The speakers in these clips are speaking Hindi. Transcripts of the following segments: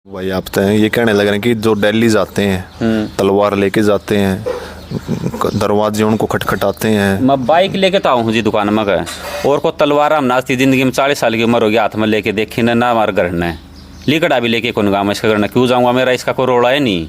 भाई आप तो ये कहने लग रहे हैं कि जो दिल्ली जाते हैं तलवार लेके जाते हैं, दरवाजे उनको खटखटाते हैं। मैं बाइक लेके तो आऊँ जी दुकान में गए और को तलवार हम नाचती ज़िंदगी में 40 साल की उम्र हो गया हाथ में लेके देखी ना हमारे घर ने लिकड़ा भी लेके कौन गाँव में इसका करना क्यों जाऊँगा, मेरा इसका कोई रोड़ा है नहीं।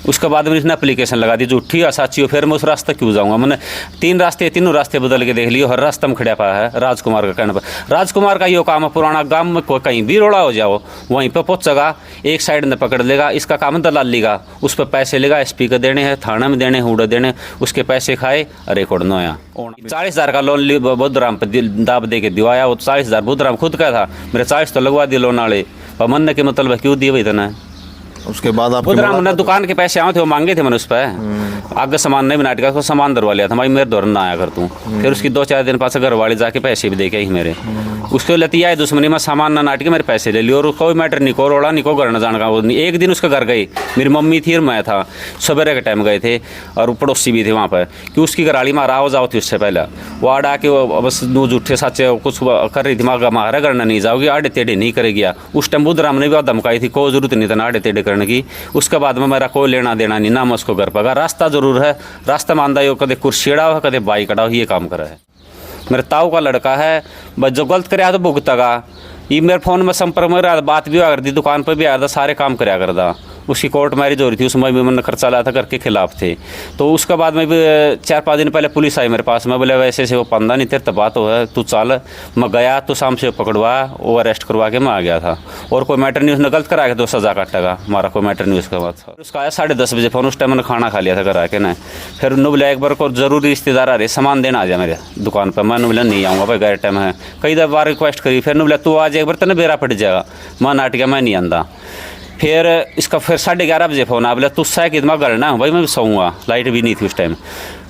उसके बाद में इसने एप्लीकेशन लगा दी झूठी या साची हो, फिर मैं उस रास्ते क्यों जाऊँगा। मैंने तीनों रास्ते बदल के देख लिए, हर रास्ते में खड़ा पाया है राजकुमार का कहने पर। राजकुमार का ये काम है पुराना गांव में कहीं भी रोड़ा हो जाओ वहीं पर पहुँचेगा, एक साइड में पकड़ लेगा। इसका काम है दलाली का, उस पर पैसे लेगा, SP के देने हैं, थाना में देने हैं, उड़े देने, उसके पैसे खाए अरे कोड़नो या 40,000 का लोन बुद्धराम पर दाब दे के दिवाया। वो 40,000 बुद्धराम खुद का था, मेरे 40 तो लगवा दिए लोन वाले पर मन के मतलब क्यों दिए इतना। उसके बाद आप बुद्धराम दुकान के पैसे आए थे वो मांगे थे मैंने उस पर आगे सामान नहीं बना का, सामान दरवा लिया था भाई मेरे दौर ना आया कर तू। फिर उसकी 2-4 दिन पास घर वाले जाके पैसे भी दे के ही मेरे उसके लती आए दुश्मनी में सामान ना नाट के मेरे पैसे ले लिए और कोई मैटर नहीं, को रोड़ा नहीं, को घर न जाने का वो नहीं। एक दिन उसके घर गई, मेरी मम्मी थी और मैं था, सवेरे के टाइम गए थे और पड़ोसी भी थे वहाँ पर कि उसकी घराली में आओ जाओ थी उससे पहले वो आड़ा के वो बस नू झूठे साचे कुछ कर रही थी, मारा करना नहीं जाओगी, आड़े टेढ़े नहीं करेगी। उस टाइम बुद्धराम ने भी धमकाई थी, कोई जरूरत नहीं था आड़े टेढ़े करने की। उसके बाद में मेरा कोई लेना देना नहीं, ना मैं उसको घर पगा। रास्ता जरूर है, रास्ता मानदा यो कदे कुर्सीड़ा हो कदे बाइक अड़ा हो, ये काम करा है। मेरे ताऊ का लड़का है, बस जो गलत कराया तो भुगतगा। ये मेरे फ़ोन में संपर्क में रहा, बात भी कर दी, दुकान पर भी आया था, सारे काम कराया करता। उसकी कोर्ट मैरिज हो रही थी, उसमें भी मैंने खर्चा लाया था, करके खिलाफ थे। तो उसके बाद में भी 4-5 दिन पहले पुलिस आई मेरे पास में, बोले वैसे से वो पंदा नहीं तेरे तो बात हो है, तू चल। मैं गया तो शाम से पकड़वा वो अरेस्ट करवा के मैं आ गया था और कोई मैटर नहीं, उसने गलत करा के 2 सज़ा काटेगा, हमारा कोई मैटर नहीं। उसके बाद उसका आया 10:30 बजे फ़ोन, उस टाइम मैंने खाना खा लिया था घर आके ना। फिर उन्होंने बोला एक बार को जरूरी रिश्तेदार आ रहे सामान देना आ जाए मेरे दुकान पर। मैंने बोला नहीं आऊँगा भाई, गैर टाइम है। कई बार रिक्वेस्ट करी, फिर बोला तू आज एक बार तेने बेरा पड़ जाएगा। मैं नाट गया, मैं नहीं आंदा। फिर इसका फिर 11:30 बजे फ़ोन आ, बोला तू सह कि मैं घर ना भाई मैं भी सोऊंगा, लाइट भी नहीं थी उस टाइम।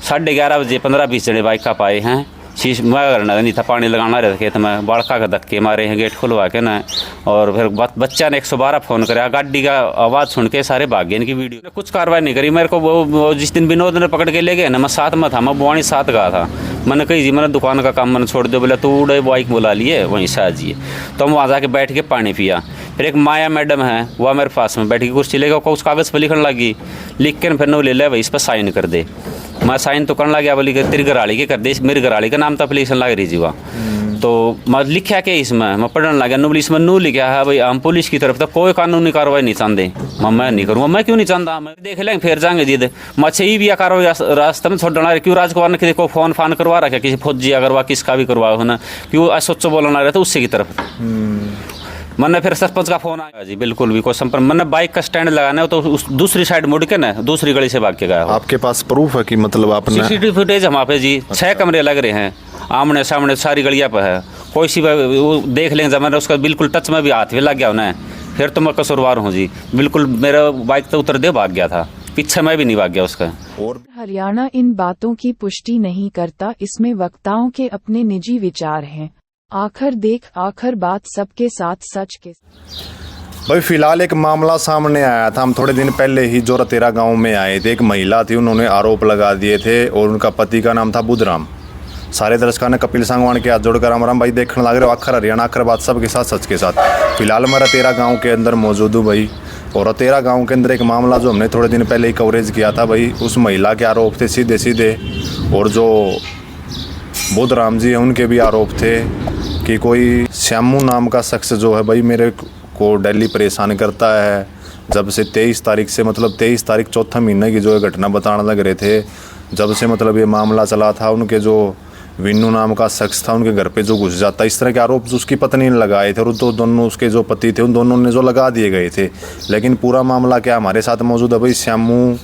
11:30 बजे 15-20 जने बाइक का पाए हैं, शीश मैं करना नहीं था, पानी लगाना रहता खेत में, बड़का का धक्के मारे हैं गेट खुलवा के ना। और फिर बच्चा ने 112 फ़ोन कराया, गाड़ी का आवाज़ सुन के सारे भाग गए। इनकी वीडियो कुछ कार्रवाई नहीं करी मेरे को। वो जिस दिन विनोद ने पकड़ के ले गए ना, मैं साथ में था, मैं बुआनी साथ गया था। मैंने कही जी मैंने दुकान का काम मैंने छोड़ दिया, बोला तू उड़े बाइक बुला लिए वहीं से आ जाइए। तो हम वहाँ जाके बैठ के पानी पिया। फिर एक माया मैडम है वह मेरे पास में बैठ के कुर्सी लेगा, उस कागज़ पर लिखने लगी, लिख के फिर न ले ले भाई इस पर साइन कर दे। मैं साइन तो करने लगा, बोली तेरी घराली के कर दे, मेरी घराली का नाम तो एप्लीकेशन लग रही जी वहाँ। तो मैं लिखा के इसमें मैं पढ़ने लगा, नो इसमें नू लिखा है भाई हम पुलिस की तरफ तो कोई कानूनी कार्रवाई नहीं चाहते। मैं नहीं करूँगा, मैं क्यों नहीं चाहता, मैं देख लेंगे फिर जाएंगे जिद मैं ही भी कार्रवाई रास्ते में छोड़ना। क्यों राजकुमार ने को फ़ोन फान करवा रखा, किसी फौजी करवा किसका भी करवा हो ना, क्यों सोचो बोलना रहता उससे की तरफ। मैंने फिर सरपंच का फोन आया जी, बिल्कुल भी कोई संपर्क। मैंने बाइक का स्टैंड लगाना है तो उस दूसरी साइड मुड़ के ना दूसरी गली से भाग के गया। आपके पास प्रूफ है कि मतलब आपने CCTV फुटेज हमारे पे जी 6 कमरे लग रहे हैं, आमने सामने सारी गलियां पर है, कोई सी वो देख लेंगे। जब मैंने उसका बिल्कुल टच में भी हाथ भी लग गया उन्हें, फिर तो मैं कसूरवार हूँ जी। बिल्कुल मेरा बाइक तो उतर दे भाग गया था, पीछे मैं भी नहीं भाग गया उसका। और हरियाणा इन बातों की पुष्टि नहीं करता, इसमें वक्ताओं के अपने निजी विचार हैं। आखिर बात सबके साथ सच के। भाई फिलहाल एक मामला सामने आया था, हम थोड़े दिन पहले ही जोरतेरा गांव में आए थे। एक महिला थी, उन्होंने आरोप लगा दिए थे और उनका पति का नाम था बुद्धराम। सारे दर्शकों ने कपिल सांगवान के हाथ जोड़कर राम भाई देखने लग रहे हो, आखिर हरियाणा आखिर बात सबके साथ सच के साथ। फिलहाल मैं रतेरा गाँव के अंदर मौजूद हूँ भाई, और रतेरा गाँव के अंदर एक मामला जो हमने थोड़े दिन पहले ही कवरेज किया था भाई, उस महिला के आरोप थे सीधे। और जो बुद्धराम जी हैं उनके भी आरोप थे कि कोई श्यामू नाम का शख्स जो है भाई मेरे को डेली परेशान करता है। जब से 23 तारीख से, मतलब 23 तारीख चौथा महीने की जो है घटना बताने लग रहे थे, जब से मतलब ये मामला चला था, उनके जो विन्नू नाम का शख्स था उनके घर पे जो घुस जाता, इस तरह के आरोप जो उसकी पत्नी ने लगाए थे और तो दोनों उसके जो पति थे उन दोनों ने जो लगा दिए गए थे। लेकिन पूरा मामला क्या हमारे साथ मौजूद है भाई श्यामू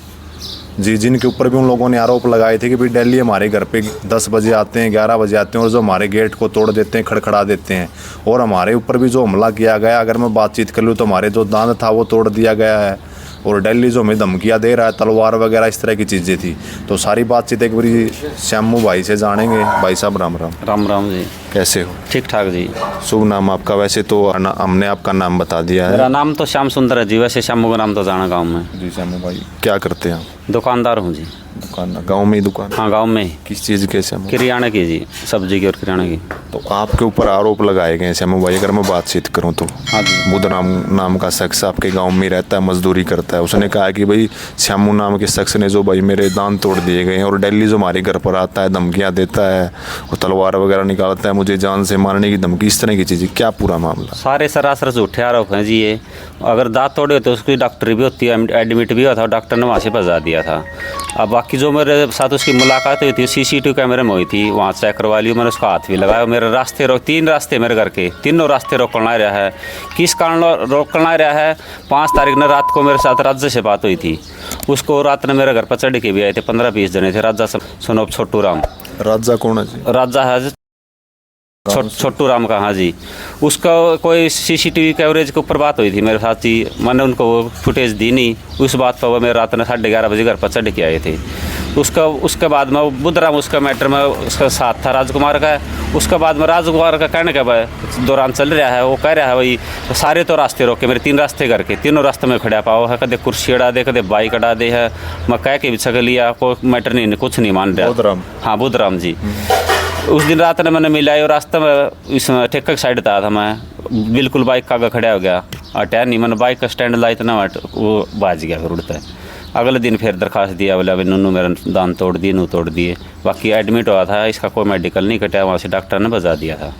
जी, जिनके ऊपर भी उन लोगों ने आरोप लगाए थे कि भाई डेली हमारे घर पे 10 बजे आते हैं, 11 बजे आते हैं और जो हमारे गेट को तोड़ देते हैं, खड़खड़ा देते हैं। और हमारे ऊपर भी जो हमला किया गया, अगर मैं बातचीत कर लूँ तो हमारे जो दांत था वो तोड़ दिया गया है। और डेली जो हमें धमकियाँ दे रहा है, तलवार वगैरह इस तरह की चीज़ें थी। तो सारी बातचीत एक बारी श्यामू भाई से जानेंगे। भाई साहब राम राम। राम राम जी, कैसे हो? ठीक ठाक जी। शुभ नाम आपका? वैसे तो हमने आपका नाम बता दिया है। मेरा नाम तो श्याम सुंदर है जी, वैसे श्यामू का नाम तो जाना गाँव में जी। श्यामू भाई क्या करते हैं? दुकानदार हूँ जी। दुकान गांव में ही दुकान? हाँ गांव में ही, किस चीज़ के श्यामू? किराना की जी, सब्जी की और किराना की। तो आपके ऊपर आरोप लगाए गए हैं श्यामू भाई, अगर मैं बातचीत करूं तो हाँ जी। बुधराम नाम का शख्स आपके गांव में रहता है, मजदूरी करता है। उसने कहा कि भाई श्यामू नाम के शख्स ने जो भाई मेरे दांत तोड़ दिए गए हैं, और डेली जो हमारे घर पर आता है धमकियां देता है, वो तलवार वगैरह निकालता है, मुझे जान से मारने की धमकी, इस तरह की चीज़ें, क्या पूरा मामला? सारे सरासर झूठे आरोप हैं जी ये। अगर दांत तोड़े होते उसकी डॉक्टरी भी होती है, एडमिट भी हुआ था, डॉक्टर ने वहाँ से भजा दिया था। अब बाकी जो मेरे साथ उसकी मुलाकात हुई थी CCTV कैमरे में हुई थी, वहाँ चेक करवा ली, मैंने उसका हाथ भी लगाया। मेरे रास्ते रोक, 3 रास्ते मेरे घर के, तीनों रास्ते रोकना रहा है। किस कारण रोकना रहा है? 5 तारीख ने रात को मेरे साथ राज्य से बात हुई थी, उसको रात ने मेरे घर पर चढ़ के भी आए थे, 15-20 जने थे। राजा सोनोप छोटू राम, राजा कौन है जी? राजा है छोटू राम का, हाँ जी। उसका कोई CCTV कवरेज के ऊपर बात हुई थी मेरे साथ जी, मैंने उनको वो फुटेज दी नहीं। उस बात पर वो मेरे रात में 11:30 बजे घर पर चढ़ के आए थे। उसके बाद में वो बुधराम, उसका मैटर में उसका साथ था राजकुमार का। उसके बाद में राजकुमार का कहने के दौरान चल रहा है, वो कह रहा है भाई सारे तो रास्ते रोके, मेरे 3 रास्ते घर के, तीनों रास्ते में खड़ा पाओ है, कदे कुर्सी अड़ा दे, कदे बाइक अड़ा दे है। मैं कह के भी छक लिया, कोई मैटर नहीं, कुछ नहीं मान रहा। बुधराम? हाँ बुधराम जी। उस दिन रात ने मैंने मिला और रास्ते में इस ठेका की साइड था मैं, बिल्कुल बाइक का आगे खड़ा हो गया, हटा नहीं। मैंने बाइक का स्टैंड लाई तो ना वो बाज गया फिर उड़ता है। अगले दिन फिर दरखास्त दिया, बोला अभी नूनू मेरा दांत तोड़ दिए, नू तोड़ दिए। बाकी एडमिट हुआ था, इसका कोई मेडिकल नहीं कटा, वहाँ से डॉक्टर ने बजा दिया था।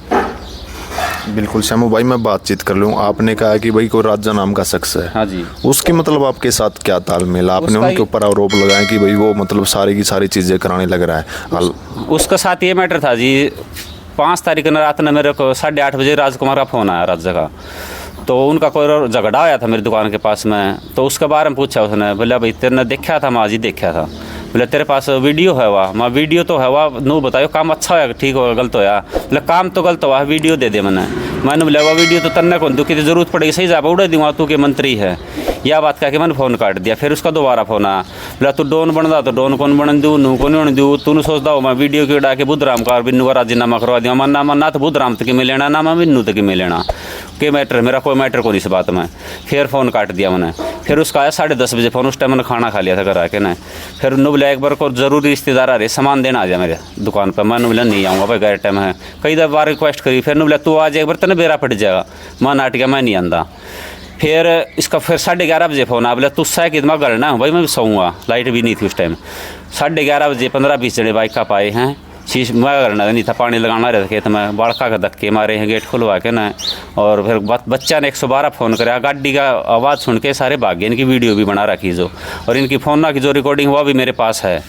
बिल्कुल श्यामू भाई, मैं बातचीत कर लूँ। आपने कहा कि भाई कोई राजा नाम का शख्स है। हाँ जी। उसकी मतलब आपके साथ क्या तालमेल? आपने उनके ऊपर आरोप लगाया कि भाई वो मतलब सारी की सारी चीज़ें कराने लग रहा है। उसका साथ ये मैटर था जी, 5 तारीख न रात ने मेरे को 8:30 बजे राजकुमार का फ़ोन आया राजा का। तो उनका कोई झगड़ा आया था मेरी दुकान के पास में, तो उसके बारे में पूछा उसने। बोला भाई तेरे देखा था? माँ जी देखा था। बोले तेरे पास वीडियो है? वाह माँ वीडियो तो है, वाह नू बताओ काम अच्छा है ठीक हो गलत होया? बोले काम तो गलत हुआ, वीडियो दे दे मैंने बोला वह वीडियो तो तन्ने कौन तू की जरूरत पड़ेगी, सही जा उड़ा दूँगा, तू के मंत्री है। यह बात कह के मैंने फ़ोन काट दिया। फिर उसका दोबारा फ़ोन आया, बोला तू डोन बनदा तो डोन कौन बन दूँ, नू कौन बन दूँ, तू सोचता हो मैं वीडियो क्यों उड़ा के बुधराम का और बिन्नू का राजीनामा करवा दिया। मैं ना तो बुधराम तक में लेना, ना मैं बिन्नू तक में लेना, के मैटर मेरा कोई मैटर को नहीं इस बात में। फिर फ़ोन काट दिया मैंने। फिर उसका आया 10:30 बजे फ़ोन, उस टाइम मैंने खाना खा लिया था घर आके ना। फिर उन्होंने बोला एक बार को ज़रूरी रिश्तेदार आ रहे, सामान देना आ जाए मेरे दुकान पर। मैंने बोला नहीं आऊँगा भाई, गैर टाइम है। कई बार रिक्वेस्ट करी, फिर बोला तू आ जाए एक बार, तेने बेरा पड़ जाएगा। मैं नाट गया, मैं नहीं आंदा। फिर इसका फिर 11:30 बजे फ़ोन आ, बोला तू सह कि मैं घर ना भाई, मैं भी सोऊंगा, लाइट भी नहीं थी उस टाइम। 11:30 बजे 15-20 जने बाइक का पाए हैं, शीश मैं करना नहीं था, पानी लगाना रहता खेत में, बाड़का का धक्के मारे हैं गेट खुलवा के ना। और फिर बच्चा ने 112 फ़ोन कराया, गाड़ी का आवाज़ सुन के सारे भाग गए। इनकी वीडियो भी बना रखी जो, और इनकी फ़ोन ना की जो रिकॉर्डिंग हुआ भी मेरे पास है।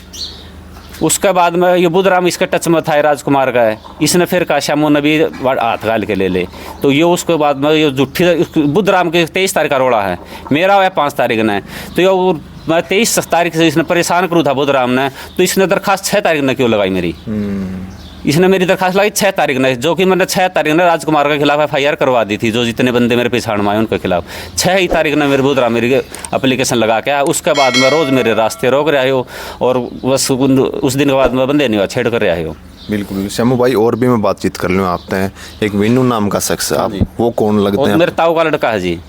उसके बाद में ये बुधराम इसके टच में था, राजकुमार का है, इसने फिर कहा श्यामू ने भी हाथ गाल के ले ले। तो ये उसके बाद में ये झूठी बुधराम के 23 तारीख का रोड़ा है, मेरा है 5 तारीख ने। तो ये मैं 23 तारीख से इसने परेशान करूँ था बुधराम ने, तो इसने दरखास्त 6 तारीख ने क्यों लगाई मेरी? इसने मेरी दरखास्त लगाई 6 तारीख ने, जो कि मैंने 6 तारीख ने राजकुमार के खिलाफ FIR करवा दी थी। जो जितने बंदे मेरे पीछे में आए उनके खिलाफ 6 ही तारीख ने मेरे बुधराम मेरी एप्लीकेशन लगा के आया। उसके बाद में रोज़ मेरे रास्ते रोक रहे हो, और बस उस दिन के बाद में बंदे नहीं हुआ, छेड़ कर रहे हो। बिल्कुल श्यामू भाई, और भी मैं बातचीत कर लूँ आपते हैं। एक विन्नू नाम का शख्स है, आप वो कौन लगते हैं? मेरे ताऊ का लड़का है जी,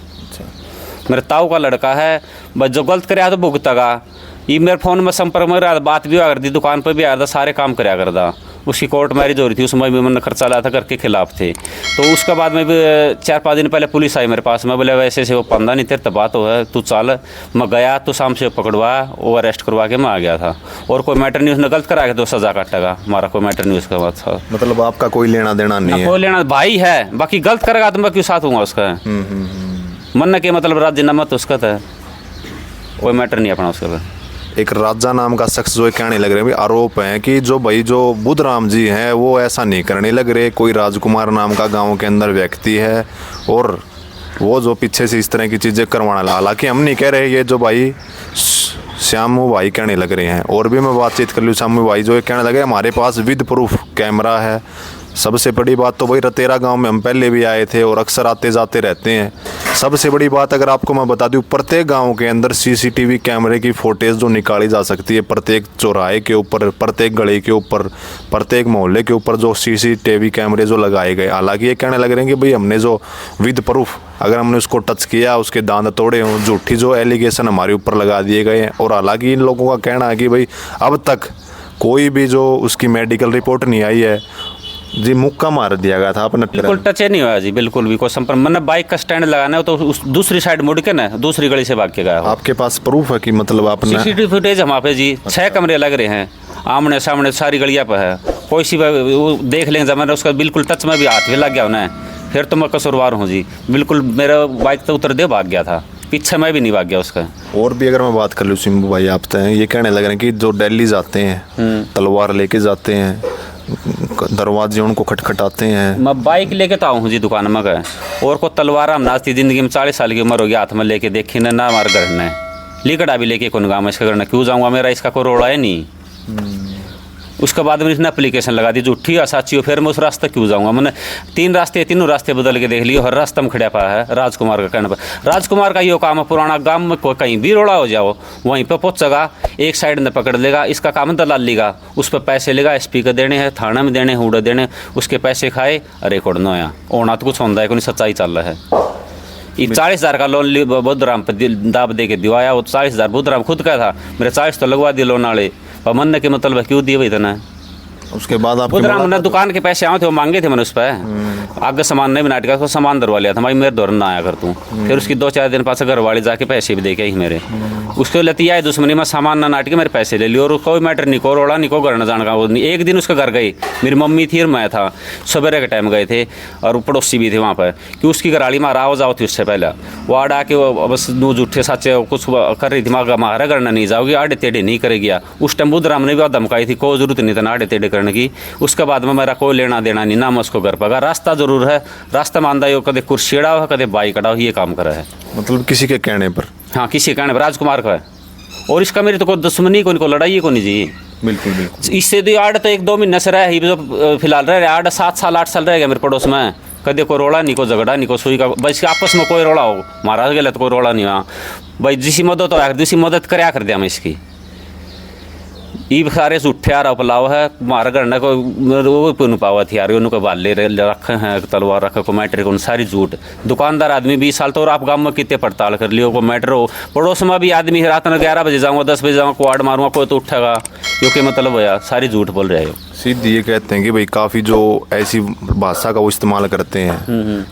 मेरे ताऊ का लड़का है। बस जो गलत कराया तो भुगतेगा। ये मेरे फ़ोन में संपर्क में रहा, बात भी हुआ करती, दुकान पर भी आया था, सारे काम कराया करता। उसकी कोर्ट मैरिज हो रही थी, उसमें भी मैंने खर्चा लाया था, करके खिलाफ थे। तो उसके बाद में भी 4-5 दिन पहले पुलिस आई मेरे पास में, बोले वैसे से वो पंदा नहीं तेरे तो बात हो है, तू चल। मैं गया तो शाम से पकड़वा, वो अरेस्ट करवा के मैं आ गया था। और कोई मैटर नहीं, उसने गलत करा के 2 सज़ा काटेगा, हमारा कोई मैटर नहीं उसके बाद था। मतलब आपका कोई लेना देना नहीं है? कोई लेना, भाई है, बाकी गलत करेगा तो मैं क्यों साथ हूँ उसका? मन के मतलब राजीनामा तो उसका था, कोई मैटर नहीं अपना उसका। एक राजा नाम का शख्स जो कहने लग रहे हैं, आरोप है कि जो बुधराम जी हैं वो ऐसा नहीं करने लग रहे, कोई राजकुमार नाम का गांव के अंदर व्यक्ति है, और वो जो पीछे से इस तरह की चीज़ें करवाना। हालांकि हम नहीं कह रहे, ये जो भाई श्यामू भाई कहने लग रहे हैं। और भी मैं बातचीत कर लूँ, श्यामू भाई जो कहने लगे हमारे पास विद प्रूफ कैमरा है, सबसे बड़ी बात तो वही रतेरा गांव में हम पहले भी आए थे और अक्सर आते जाते रहते हैं। सबसे बड़ी बात अगर आपको मैं बता दूं, प्रत्येक गांव के अंदर सीसीटीवी कैमरे की फुटेज जो निकाली जा सकती है, प्रत्येक चौराहे के ऊपर, प्रत्येक गली के ऊपर, प्रत्येक मोहल्ले के ऊपर जो सीसीटीवी कैमरे जो लगाए गए। हालांकि ये कहने लग रहे हैं कि भाई हमने जो विद प्रूफ अगर हमने उसको टच किया, उसके दांत तोड़े हों, झूठी जो एलिगेशन हमारे ऊपर लगा दिए गए हैं। और हालांकि इन लोगों का कहना है कि भाई अब तक कोई भी जो उसकी मेडिकल रिपोर्ट नहीं आई है जी, मुक्का मार दिया गया था अपने बिल्कुल टच नहीं हुआ जी, बिल्कुल भी कोई संपर्क। मैंने बाइक का स्टैंड लगाना है तो उस दूसरी साइड मुड़ के ना दूसरी गली से भाग के गया। आपके पास प्रूफ है कि मतलब आपने सीसीटीवी फुटेज हमारे पे जी 6 कमरे लग रहे हैं, आमने सामने सारी गलियां पर है। कोई सी वो देख लेंगे, जब मैंने उसका बिल्कुल टच में भी हाथ भी लग गया उन्हें, फिर तो मैं कसूरवार हूँ जी। बिल्कुल मेरा बाइक तो उतर दे भाग गया था, पीछे मैं भी नहीं भाग गया उसका। और भी अगर मैं बात कर लूँ सिंबू भाई, आप तो ये कहने लग रहे हैं कि जो दिल्ली जाते हैं तलवार लेके जाते हैं, दरवाजे उनको खटखटाते हैं। मैं बाइक लेके तो आऊँ हूँ जी दुकान में गए, और को तलवार हम नाचती जिंदगी में 40 साल की उम्र हो गया हाथ में लेके देखी ना हमारे घर ने लिकड़ा भी लेके कौन गाँव में इसका घर क्यों जाऊँगा, मेरा इसका कोई रोड़ा है नहीं। उसके बाद मैंने इसने एप्लीकेशन लगा दी झूठी या साची हो, फिर मैं उस रास्ते क्यों जाऊँगा। मैंने 3 रास्ते, तीनों रास्ते बदल के देख लिए, हर रास्ते में खड़ा पाया है राजकुमार का कहने पर। राजकुमार का ये काम है, पुराना गांव में कोई कहीं भी रोड़ा हो जाओ वहीं पर पहुँचेगा, एक साइड में पकड़ लेगा। इसका काम है दलाली का, उस पर पैसे लेगा, SP को देने हैं, थाना में देने हैं, उड़ा देने, उसके पैसे खाए अरे कोड़ नो या होना तो कुछ होता है, कोई सच्चाई चल रहा है। ये 40,000 का लोन बुद्धराम पर दाब दे के दिवाया, वो 40,000 बुद्धराम खुद का था, मेरे 40 तो लगवा दिए लोन वाले, पर मन के मतलब क्यों दिए भाई इतना। उसके बाद आप बुद्धराम ने दुकान के पैसे आए थे, वो मांगे थे मैंने उस पर, आगे सामान नहीं बना के सामान दरवा लिया था, भाई मेरे दौर ना आया कर तू। फिर उसकी 2-4 दिन पास घर वाले जाके पैसे भी दे के आई मेरे, उसको लतिया है दुश्मनी में सामान ना नाट के मेरे पैसे ले लिए। और कोई मैटर नहीं, को रोड़ा नहीं, को घर न जाने का वो नहीं। एक दिन उसके घर गई, मेरी मम्मी थी और मैं था, सवेरे के टाइम गए थे, और पड़ोसी भी थे वहाँ पर, कि उसकी घराली में आओ जाओ थी उससे पहले। वो आड़ा के वो बस दो झूठे साचे कुछ कर रही थी, हमारा घर नहीं जाओगी, आड़े टेढ़े नहीं करेगी। उस टाइम बुद्धराम ने भी धमकाई थी, कोई जरूरत नहीं था आड़े टेढ़े करने की। उसके बाद में मेरा कोई लेना देना नहीं, ना मैं उसको घर पगा। रास्ता जरूर है, रास्ता मानदा हो, कदे कुर्सीड़ा हो, कदे बाइक अड़ा हो, ये काम करा है। मतलब किसी के कहने पर? हाँ, किसी के कहने पर, राजकुमार का है। और इसका मेरे तो कोई दुश्मनी को लड़ाई को नहीं जी। बिल्कुल बिल्कुल। इससे तो आड़ तो 1-2 महीने से रहे, जो फिलहाल रह रहे 8 साल 8 साल रह गया मेरे पड़ोस में। कदे को रोड़ा नहीं, को झगड़ा नहीं, को सुई का, बस आपस में कोई रोड़ा हो, महाराज गया तो कोई रोड़ा नहीं हुआ भाई। जिसी मदद हो दूसरी मदद कर दिया मैं इसकी। ये सारे झूठे आरोप लाओ है, मारा करना को वो पुन पावा थी यार, उनको बाले रखे हैं, तलवार रखे को मैटर को सारी झूठ। दुकानदार आदमी 20 साल तो, और आप गाँव में कितने पड़ताल कर लियो, को मैटर हो। पड़ोस में भी आदमी रात में 11 बजे जाऊँगा, 10 बजे जाऊँगा, क्वाड मारूंगा, कोई तो उठेगा, क्योंकि मतलब हो यार सारी झूठ बोल रहे हो। सीधी ये कहते हैं कि भाई काफ़ी जो ऐसी भाषा का वो इस्तेमाल करते हैं,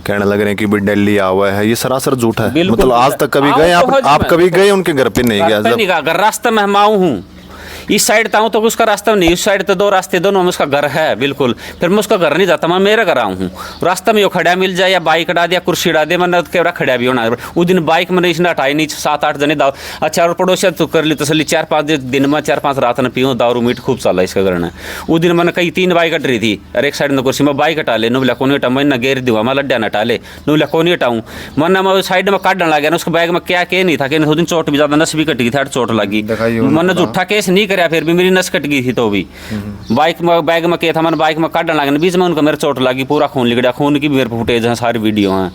कहने लग रहे हैं कि भाई दिल्ली आवा है, ये सरासर झूठ है। मतलब आज तक कभी गए आप कभी गए उनके घर पे? नहीं गया। अगर रास्ते में हम आऊँ हूँ, इस साइड था तो उसका रास्ता नहीं, इस साइड तो 2 रास्ते, दोनों में उसका घर है बिल्कुल। फिर मैं उसका घर नहीं जाता, मैं मेरा घर आऊँ हूँ। रास्ते में यो खड़ा मिल जाए, या बाइक हटा दिया, कुर्सी हटा दिया, मैंने केवड़ा खड़ा भी होना। उस दिन बाइक मैंने इसने हटाई नहीं, 7-8 जने दाव। अच्छा, और पड़ोसिया तो कर ली तसली, 4-5 दिन में 4-5 रात ने पीऊँ, दारू मीट खूब चला इसका घर ने। उस दिन मैंने कई 3 बाइक हट रही थी, और एक साइड में कुर्सी में बाइक हटा ले, नुबला कौन हटा, मैंने गेर दिवा, मैं लड्डा न हटा ले, नुबला कौन हटाऊँ। मैं साइड में काटने लग गया ना, उसके बैग में क्या के नहीं था, कि उस दिन चोट भी ज़्यादा, नस भी कट गई थी, चोट लगी। मैंने झूठा केस नहीं कराया, फिर भी मेरी नस कट गई थी। तो भी बाइक में बैग में क्या था, मैंने बाइक में काटने लगा, बीच में उनका मेरे चोट लगी, पूरा खून निकला, खून की भी मेरे फुटेज हैं, सारी वीडियो हैं।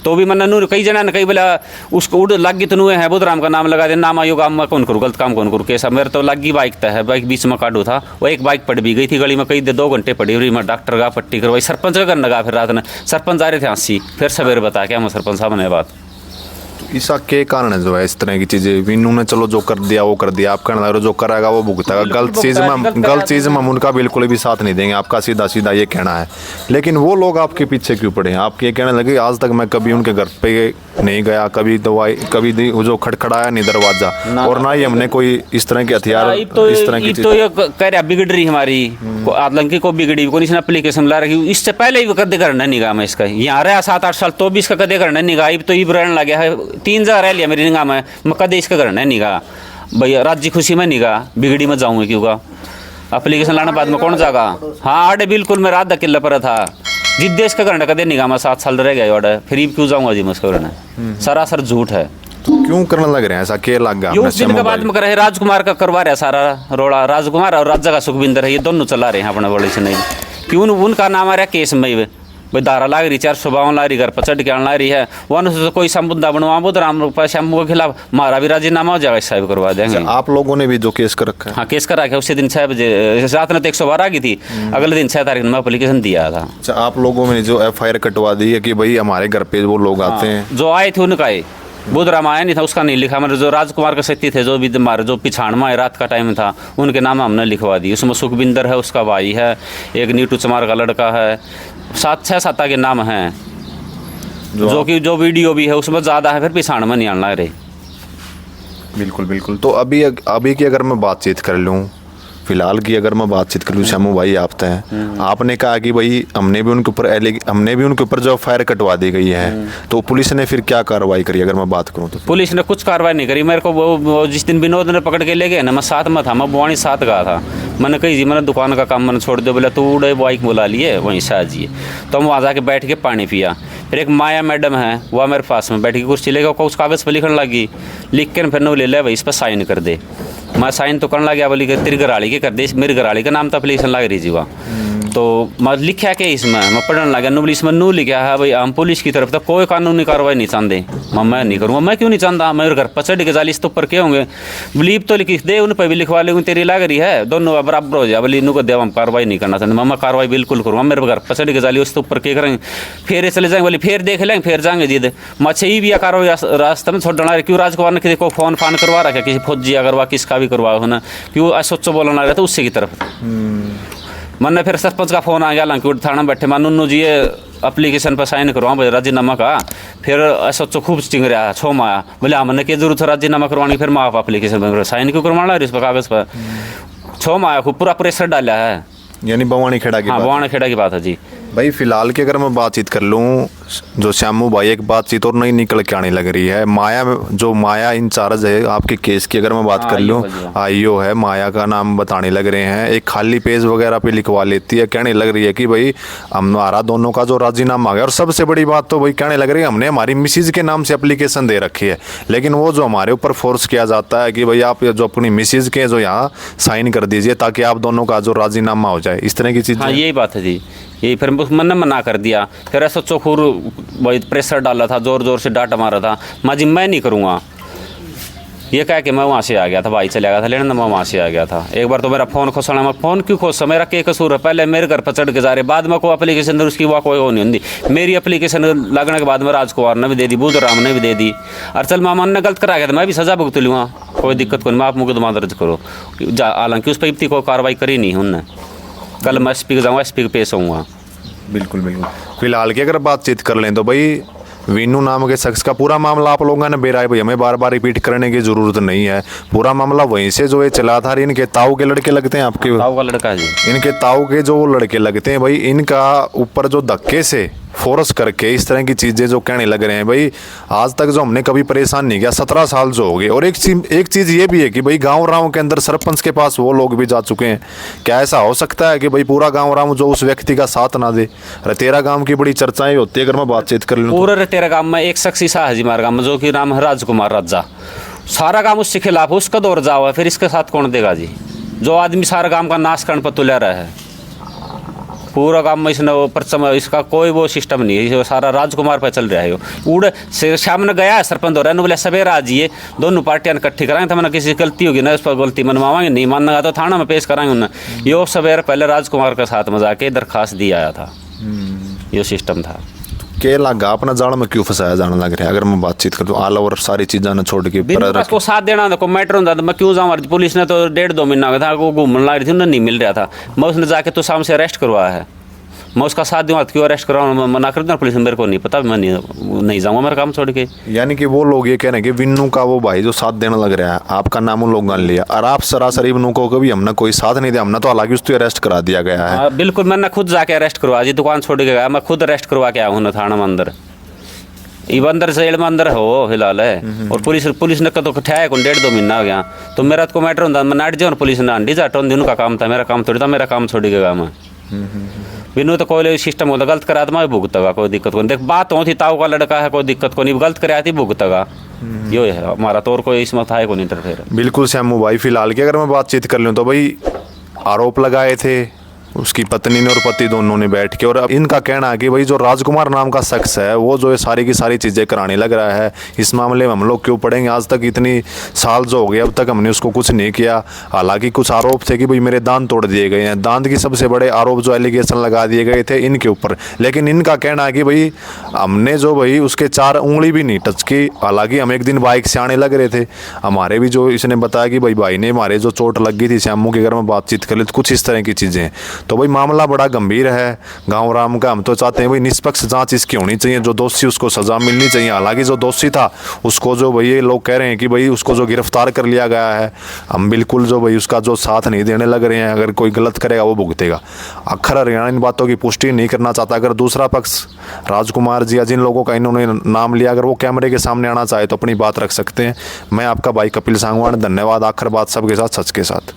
तो भी मैंने नूर कई जना ने कई बोला उसको उड़ लगी तो नुए है, बुद्धराम का नाम लगा दे, नाम आयो काम में कौन करूँ, गलत काम कौन करूँ, कैसा मेरे तो लगी बाइक तय है, बाइक बीच में काटू था। वो एक बाइक पड़ भी गई थी गली में, कई 2 घंटे पड़ी हुई, मैं डॉक्टर का पट्टी करवाई, सरपंच का करने लगा। फिर रात में सरपंच आ रहे थे हंसी, फिर सवेरे बता के हम सरपंच साहब ने बात। इसका के कारण है जो है इस तरह की चीजें, इन्होंने चलो जो कर दिया वो कर दिया, आप कहना जो करेगा वो भुगतेगा। गलत चीज में हम उनका बिल्कुल भी साथ नहीं देंगे, आपका सीधा सीधा ये कहना है। लेकिन वो लोग आपके पीछे क्यों पड़े हैं? आप ये कहने लगे आज तक मैं कभी उनके घर पे नहीं गया, कभी दवाई कभी जो खड़खड़ाया नहीं दरवाजा, और ना ही हमने कोई इस तरह के हथियार इस तरह की चीज। तो ये कह रहा बिगड़ रही हमारी आतंकी को बिगड़ी को इसने एप्लीकेशन ला रखी, इससे पहले ही कदे करना नहीं गा मैं इसका, यहाँ रहा 7-8 साल तो भी इसका कदे करना नहीं गा। तो ये रहने लगा है 3 जगह रह लिया मेरी निगाह में, मैं कदे इसका करना नहीं गा भैया, राज्य खुशी में नहीं गा, बिगड़ी में जाऊँगी क्यों गा, एप्लीकेशन लाने बाद में कौन जागा। हाँ आड़े बिल्कुल मेरा आधा किला पर था, जिस देश का करना कदे नहीं गा, मैं 7 साल रह गया ऑर्डर, फिर क्यों जाऊँगा जी मैं उसको करना, सरासर झूठ है। क्यों करने लग रहे हैं ऐसा, क्या लग गया? उस दिन के बाद में कर रहे राजकुमार का करवा रहा सारा रोड़ा, राजकुमार और राजा का सुखविंदर है, ये दोनों चला रहे हैं अपने बड़े से नहीं, क्यों उनका नाम आ रहा केस में भाई धारा लाग रही 452 ला रही घर पर चढ़ के आने ला रही है वन से कोई संबुद्धा बनवा बुधराम शंभू के खिलाफ हमारा भी राजीनामा हो जाएगा साहब करवा देंगे। आप लोगों ने भी जो केस कर रखा है? हाँ केस करा के उसी दिन 6 बजे रात में तो 112 की थी, अगले दिन 6 तारीख में एप्लीकेशन दिया था। अच्छा, आप लोगों में जो FIR कटवा दी है कि भाई हमारे घर पे वो लोग आते हैं? जो आए थे उनका ही बुधराम आया नहीं था, उसका नहीं लिखा। मेरे जो राजकुमार के शक्ति थे जो भी हमारे जो पिछाड़ में रात का टाइम था उनके नाम हमने लिखवा दी। उसमें सुखबिंदर है उसका भाई है, एक नीटू चमार का लड़का है, 7-6 के नाम हैं जो कि जो वीडियो भी है उसमें ज़्यादा है, फिर पिछाड़ में नहीं आना रहे। बिल्कुल बिल्कुल। तो अभी की अगर मैं बातचीत कर लूँ, फिलहाल की अगर मैं बातचीत कर लूँ, शम्मू भाई आप हैं, आपने कहा कि भाई हमने भी उनके ऊपर जो FIR कटवा दी गई है, तो पुलिस ने फिर क्या कार्रवाई करी अगर मैं बात करूँ तो? पुलिस ने कुछ कार्रवाई नहीं करी। मेरे को वो जिस दिन विनोद ने पकड़ के ले गए ना, मैं साथ में था, मैं बुआनी साथ गया था। मैंने कही जी मैंने दुकान का काम मैंने छोड़ दिया, बोला तू उड़े बाइक बुला लिए वहीं से आ जाइए। तो हम वहाँ जाके बैठ के पानी पिया। फिर एक माया मैडम है वह मेरे पास में बैठ के कुर्सी लेके उस कागज़ पर लिखने लगी, लिख के फिर न ले ले भाई इस पर साइन कर दे। मैं साइन तो करने लगा, बोली तेरी घराड़ी के कर दे, मेरी घराड़ी का नाम तो एप्लीकेशन लग रही जी वहाँ। तो मैं लिखा के इसमें मैं पढ़ने लगा नू, इसमें नू लिखा है भाई हम पुलिस की तरफ तो कोई कानूनी कार्रवाई नहीं चाहते। मैं नहीं करूँगा, मैं क्यों नहीं चाहता, मेरे घर पर चढ़ के जाली तो ऊपर के होंगे बिलीव तो लिख दे, उन पर भी लिखवा लेंगे तेरी लग रही है, दोनों बराबर हो जाए। बोली इनू को देव हम कार्रवाई नहीं करना चाहते। मैं कार्रवाई बिल्कुल करूँगा, मेरे घर पर चढ़ के जाली उसके ऊपर के करेंगे, फिर चले जाएंगे, बोली फिर देख लेंगे, फिर जाएंगे जिद मच्छी ही भी कार्रवाई रास्ते में छोड़ डाला। क्यों राजकुमार ने किसी को फोन फान करवा रखा, किसी फौजी करवा किसका भी करवा हो ना, क्यों सोचो बोलना रहा था उससे की तरफ। मैंने फिर सरपंच का फ़ोन आ गया, लंकी थाना बैठे मैं नुनू जी एप्लीकेशन पर साइन करवाऊँ भाई राजीनामा का। फिर ऐसा तो खूब चिंग रहा छो माया, बोले हमने क्या जरूरत है राजीनामा करवानी, फिर मैं आप एप्लीकेशन पर साइन क्यों करवाना इस पर कागज़ पर। छो माया खूब पूरा प्रेशर डाला है, यानी बवानी खेड़ा की? हाँ बवानी खेड़ा की बात है जी। भाई फिलहाल की अगर मैं बातचीत कर लूँ, जो शम्मू भाई एक बातचीत और नई निकल के आने लग रही है, माया इंचार्ज है आपके केस की अगर मैं बात कर लूँ, IO है, माया का नाम बताने लग रहे हैं, एक खाली पेज वगैरह पे लिखवा लेती है, कहने लग रही है कि भाई हमारा दोनों का जो राजीनामा आ गया। और सबसे बड़ी बात तो भाई कहने लग रही है हमने हमारी मिसिज के नाम से एप्लीकेशन दे रखी है, लेकिन वो जो हमारे ऊपर फोर्स किया जाता है कि भाई आप जो अपनी मिसिज के जो यहाँ साइन कर दीजिए ताकि आप दोनों का जो राजीनामा हो जाए, इस तरह की चीज़। हाँ यही बात है जी, यही फिर मैंने मना कर दिया। फिर ऐसा चौखूर भाई प्रेशर डाला था, ज़ोर ज़ोर से डांट मारा था, मैं नहीं करूँगा ये कह के मैं वहाँ से आ गया था। भाई चला गया था लेने, मैं वहाँ से आ गया था। एक बार तो मेरा फ़ोन खोसना, मैं फ़ोन क्यों खोसा, मेरा क्या कसूर है, पहले मेरे घर पर चढ़ के जा रहे, बाद में कोई एप्लीकेशन उसकी वहाँ कोई नहीं होती। मेरी एप्लीकेशन लगने के बाद में राजकुमार ने भी दे दी, बुधराम ने भी दे दी। और चल मामा ने गलत करा गया था, मैं भी सजा भुगत लूँगा, कोई दिक्कत को नहीं, मैं आप मुकदमा दर्ज करो। हालांकि उस पर इतनी कोई कार्रवाई करी नहीं उनने। कल मैं SP के जाऊँगा, SP के पेश होऊंगा। बिल्कुल बिल्कुल। फिलहाल की अगर बातचीत कर लें तो भाई वीनू नाम के शख्स का पूरा मामला आप लोगों ने बेरा है भाई, हमें बार बार रिपीट करने की ज़रूरत नहीं है। पूरा मामला वहीं से जो ये चला था, इनके ताऊ के लड़के लगते हैं आपके? ताऊ का लड़का है जी, इनके ताऊ के जो लड़के लगते हैं भाई, इनका ऊपर जो धक्के से फोर्स करके इस तरह की चीज़ें जो कहने लग रहे हैं भाई, आज तक जो हमने कभी परेशान नहीं किया, 17 साल जो हो गए। और एक चीज़ ये भी है कि भाई गाँव राव के अंदर सरपंच के पास वो लोग भी जा चुके हैं। क्या ऐसा हो सकता है कि भाई पूरा गाँव राव जो उस व्यक्ति का साथ ना दे? रेतेरा गाँव की बड़ी चर्चाएं होती है अगर मैं बातचीत कर लूँ। पूरे रेतेरा गाँव में एक शख्स सा है जी हमारे गाँव में, जो कि नाम है राजकुमार राजा। सारा गाँव उसके खिलाफ, उसका दौर जाओ है, फिर इसके साथ कौन देगा जी? जो आदमी सारा गाँव का नाश करने पर तुला रहा है, पूरा काम में इसने वो परचम, इसका कोई वो सिस्टम नहीं है, सारा राजकुमार पर चल रहा है। उड़ शाम ने गया है सरपंच हो रहा है, बोले सवेरा आ जाइए, दोनों पार्टियां इकट्ठी कराएंगे, तो मैंने किसी गलती होगी ना उस पर गलती मनवाएंगे, नहीं मानना तो थाना में पेश कराएंगे उन्हें। यो सवेरे पहले राजकुमार के साथ में जाके दरखास्त दी आया था, ये सिस्टम था। के लगा अपना जाल में क्यों फंसाया जाने लग रहा है अगर मैं बातचीत करूँ? ऑल ओवर सारी चीज़ें ना छोड़ के को साथ देना था, कोई मैटर होता तो मैं क्यों जाऊँ? पुलिस ने तो 1.5-2 महीना हो गया था, वो घूमने लग रही थी, उन्हें नहीं मिल रहा था। मैं उसने जाके तो शाम से अरेस्ट करवाया है, मैं उसका साथ दूँ, क्यों अरेस्ट करवाऊँ? मना कर दूँ पुलिस, मेरे को नहीं पता, मैं नहीं जाऊँगा मेरा काम छोड़ के। यानी कि वो लोग ये कह रहे हैं कि विन्नू का वो भाई जो साथ देने लग रहा है, आपका नाम उन लोगों ने लिया और आप सरासरी विन्नू को कभी हमने कोई साथ नहीं दिया, हमने तो हालांकि उसको अरेस्ट करा दिया गया है। बिल्कुल, मैंने खुद जाके अरेस्ट करवा जी, दुकान छोड़ के गया, मैं खुद अरेस्ट करवा के आया हूँ थाना में अंदर, अंदर जेल में अंदर हो फिलहाल है। और पुलिस ने तो ठहराया को 1.5-2 महीना हो गया, तो मेरा तो मैटर होता मैं नाट जाऊँ, पुलिस ने आंटी जाटो उनका काम था, मेरा काम थोड़ी था, मेरा काम छोड़ गया मैं। बिनु तो कोई सिस्टम होता, गलत करा तो मैं भुगतगा, कोई दिक्कत को नहीं। देख बात होती ताऊ का लड़का है, कोई दिक्कत को नहीं, गलत कराया थी भुगतगा, यो है हमारा तौर, कोई इसमें था को नहीं इंटरफेयर। बिल्कुल शम्मू भाई, फिलहाल की अगर मैं बातचीत कर लूँ तो भाई आरोप लगाए थे उसकी पत्नी ने और पति दोनों ने बैठ के, और अब इनका कहना है कि भाई जो राजकुमार नाम का शख्स है वो जो है सारी की सारी चीज़ें कराने लग रहा है। इस मामले में हम लोग क्यों पढ़ेंगे, आज तक इतनी साल जो हो गए अब तक हमने उसको कुछ नहीं किया। हालांकि कुछ आरोप थे कि भाई मेरे दांत तोड़ दिए गए हैं, दांत की सबसे बड़े आरोप जो एलिगेशन लगा दिए गए थे इनके ऊपर। लेकिन इनका कहना है कि भाई हमने जो भाई उसके 4 उंगली भी नहीं टच की। हालांकि हम एक दिन बाइक से आने लग रहे थे, हमारे भी जो इसने बताया कि भाई ने हमारे जो चोट लग गई थी श्यामू के घर में बातचीत कर ली, तो कुछ इस तरह की चीज़ें। तो भाई मामला बड़ा गंभीर है गांव राम का। हम तो चाहते हैं भाई निष्पक्ष जांच इसकी होनी चाहिए, जो दोषी उसको सजा मिलनी चाहिए। हालांकि जो दोषी था उसको जो भाई ये लोग कह रहे हैं कि भाई उसको जो गिरफ्तार कर लिया गया है, हम बिल्कुल जो भाई उसका जो साथ नहीं देने लग रहे हैं। अगर कोई गलत करेगा वो भुगतेगा। अक्सर हरियाणा इन बातों की पुष्टि नहीं करना चाहता। अगर दूसरा पक्ष राजकुमार जी या जिन लोगों का इन्होंने नाम लिया, अगर वो कैमरे के सामने आना चाहे तो अपनी बात रख सकते हैं। मैं आपका भाई कपिल सांगवान, धन्यवाद। आखिर बात सबके साथ, सच के साथ।